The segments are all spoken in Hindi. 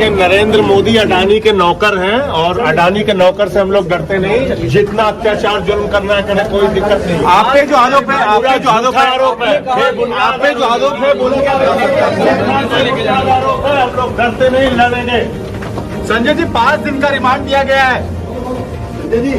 देखिए, नरेंद्र मोदी अडानी के नौकर हैं और अडानी के नौकर से हम लोग डरते नहीं। जितना अत्याचार जुल्म करना है करें, कोई दिक्कत नहीं। आप पे जो आरोप है, आप पे जो आरोप है, हम लोग डरते नहीं, लड़ेंगे। संजय जी 5 दिन का रिमांड दिया गया है। संजय जी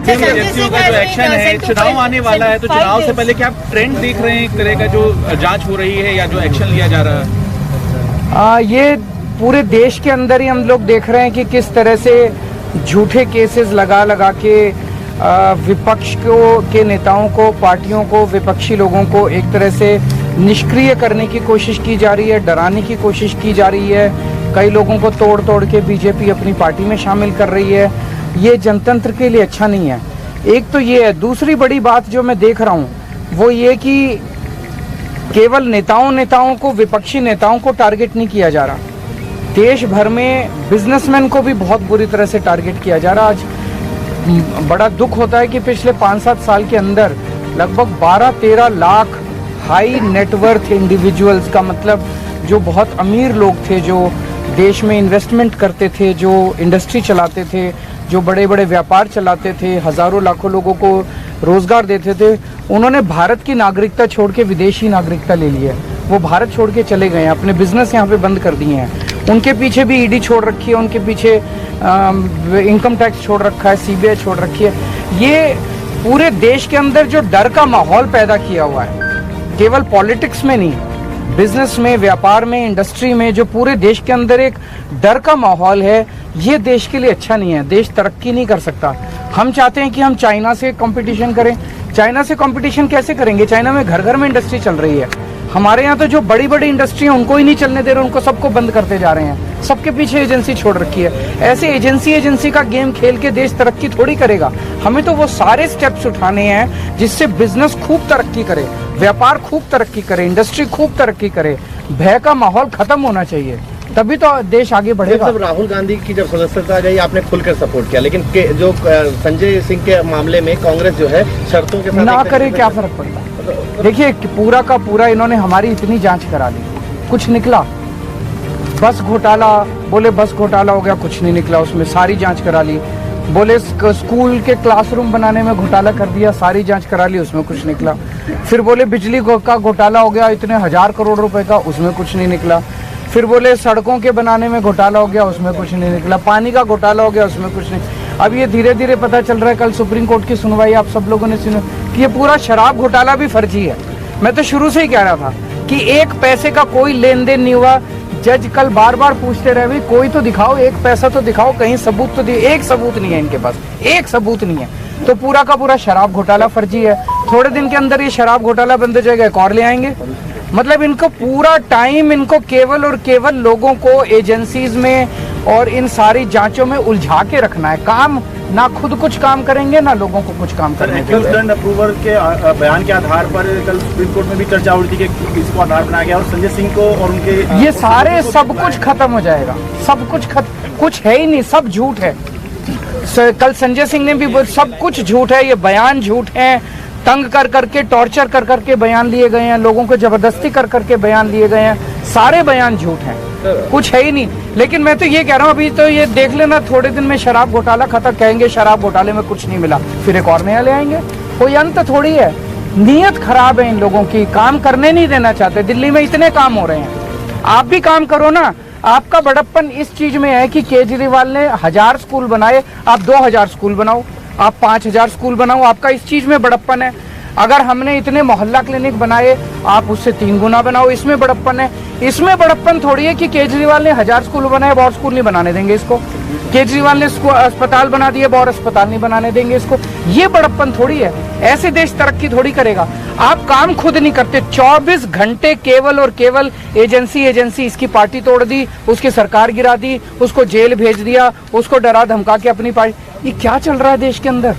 एजेंसियों का जो एक्शन है, चुनाव आने वाला है, तो चुनाव से पहले क्या ट्रेंड देख रहे हैं एक तरह का जो जांच हो रही है या जो एक्शन लिया जा रहा है? ये पूरे देश के अंदर ही हम लोग देख रहे हैं कि किस तरह से झूठे केसेस लगा के विपक्ष के नेताओं को, पार्टियों को, विपक्षी लोगों को एक तरह से निष्क्रिय करने की कोशिश की जा रही है, डराने की कोशिश की जा रही है। कई लोगों को तोड़ के बीजेपी अपनी पार्टी में शामिल कर रही है। ये जनतंत्र के लिए अच्छा नहीं है। एक तो ये है। दूसरी बड़ी बात जो मैं देख रहा हूँ वो ये कि केवल नेताओं को, विपक्षी नेताओं को टारगेट नहीं किया जा रहा। देश भर में बिजनेसमैन को भी बहुत बुरी तरह से टारगेट किया जा रहा। आज बड़ा दुख होता है कि पिछले 5-7 साल के अंदर लगभग 12-13 लाख हाई नेटवर्थ इंडिविजुअल्स का मतलब जो बहुत अमीर लोग थे, जो देश में इन्वेस्टमेंट करते थे, जो इंडस्ट्री चलाते थे, जो बड़े बड़े व्यापार चलाते थे, हजारों लाखों लोगों को रोजगार देते थे, उन्होंने भारत की नागरिकता छोड़ के विदेशी नागरिकता ले ली है। वो भारत छोड़ के चले गए हैं, अपने बिजनेस यहाँ पे बंद कर दिए हैं। उनके पीछे भी ईडी छोड़ रखी है, उनके पीछे इनकम टैक्स छोड़ रखा है, सीबीआई छोड़ रखी है। ये पूरे देश के अंदर जो डर का माहौल पैदा किया हुआ है, केवल पॉलिटिक्स में नहीं, बिजनेस में, व्यापार में, इंडस्ट्री में, जो पूरे देश के अंदर एक डर का माहौल है, ये देश के लिए अच्छा नहीं है। देश तरक्की नहीं कर सकता। हम चाहते हैं कि हम चाइना से कंपटीशन करें। चाइना से कंपटीशन कैसे करेंगे? चाइना में घर घर में इंडस्ट्री चल रही है। हमारे यहाँ तो जो बड़ी बड़ी इंडस्ट्री है उनको ही नहीं चलने दे रहे, उनको सबको बंद करते जा रहे हैं। सबके पीछे एजेंसी छोड़ रखी है। ऐसे एजेंसी का गेम खेल के देश तरक्की थोड़ी करेगा। हमें तो वो सारे स्टेप्स उठाने हैं जिससे बिजनेस खूब तरक्की करे, व्यापार खूब तरक्की करे, इंडस्ट्री खूब तरक्की करे। भय का माहौल खत्म होना चाहिए, तभी तो देश आगे बढ़ेगा। जब राहुल गांधी की जब सदस्यता गई, आपने खुलकर सपोर्ट किया, लेकिन जो संजय सिंह के मामले में कांग्रेस जो है शर्तों के साथ ना करे, क्या फर्क पड़ता? देखिए, पूरा का पूरा इन्होंने हमारी इतनी जांच करा ली, कुछ निकला? बस घोटाला बोले, बस घोटाला हो गया, कुछ नहीं निकला उसमें। सारी जांच करा ली। बोले स्कूल के क्लासरूम बनाने में घोटाला कर दिया, सारी जांच करा ली, उसमें कुछ निकला। फिर बोले बिजली का घोटाला हो गया, इतने 1000 करोड़ रुपए का, उसमें कुछ नहीं निकला। फिर बोले सड़कों के बनाने में घोटाला हो गया, उसमें कुछ नहीं निकला। पानी का घोटाला हो गया, उसमें कुछ नहीं। अब ये धीरे धीरे पता चल रहा है, कल सुप्रीम कोर्ट की सुनवाई आप सब लोगों ने सुनी, कि ये पूरा शराब घोटाला भी फर्जी है। मैं तो शुरू से ही कह रहा था कि एक पैसे का कोई लेन देन नहीं हुआ। जज कल बार बार पूछते रहे, भाई कोई तो दिखाओ, एक पैसा तो दिखाओ, कहीं सबूत तो दिए। एक सबूत नहीं है इनके पास, एक सबूत नहीं है। तो पूरा का पूरा शराब घोटाला फर्जी है। थोड़े दिन के अंदर ये शराब घोटाला बंद हो जाएगा, एक और ले आएंगे। मतलब इनको पूरा टाइम, इनको केवल और केवल लोगों को एजेंसीज में और इन सारी जांचों में उलझा के रखना है। काम ना खुद कुछ काम करेंगे, ना लोगों को कुछ काम करने के लिए। अप्रूवल के बयान के आधार पर कल सुप्रीम कोर्ट में भी चर्चा हो रही थी कि इसको आधार बनाया गया और संजय सिंह को और उनके ये सारे सब कुछ खत्म हो जाएगा। सब कुछ कुछ है ही नहीं, सब झूठ है। कल संजय सिंह ने भी सब कुछ झूठ है, ये बयान झूठ है। तंग कर करके, टॉर्चर कर करके बयान लिए गए हैं, लोगों को जबरदस्ती कर करके बयान लिए गए हैं। सारे बयान झूठ हैं, कुछ है ही नहीं। लेकिन मैं तो ये कह रहा हूँ, अभी तो ये देख लेना, थोड़े दिन में शराब घोटाला खत्म, कहेंगे शराब घोटाले में कुछ नहीं मिला, फिर एक और नया ले आएंगे। कोई अंत थोड़ी है। नीयत खराब है इन लोगों की, काम करने नहीं देना चाहते। दिल्ली में इतने काम हो रहे हैं, आप भी काम करो ना। आपका बड़प्पन इस चीज में है कि केजरीवाल ने 1000 स्कूल बनाए, आप 2000 स्कूल बनाओ, आप 5000 स्कूल बनाओ। आपका इस चीज में बड़प्पन है। अगर हमने इतने मोहल्ला क्लिनिक बनाए, आप उससे 3 गुना बनाओ, इसमें बड़प्पन है। इसमें बड़प्पन थोड़ी है कि केजरीवाल ने 1000 स्कूल बनाए, और स्कूल नहीं बनाने देंगे इसको। केजरीवाल ने अस्पताल बना दिए, और अस्पताल नहीं बनाने देंगे इसको। ये बड़प्पन थोड़ी है। ऐसे देश तरक्की थोड़ी करेगा। आप काम खुद नहीं करते, 24 घंटे केवल और केवल एजेंसी। इसकी पार्टी तोड़ दी, उसकी सरकार गिरा दी, उसको जेल भेज दिया, उसको डरा धमका के अपनी पार्टी। ये क्या चल रहा है देश के अंदर?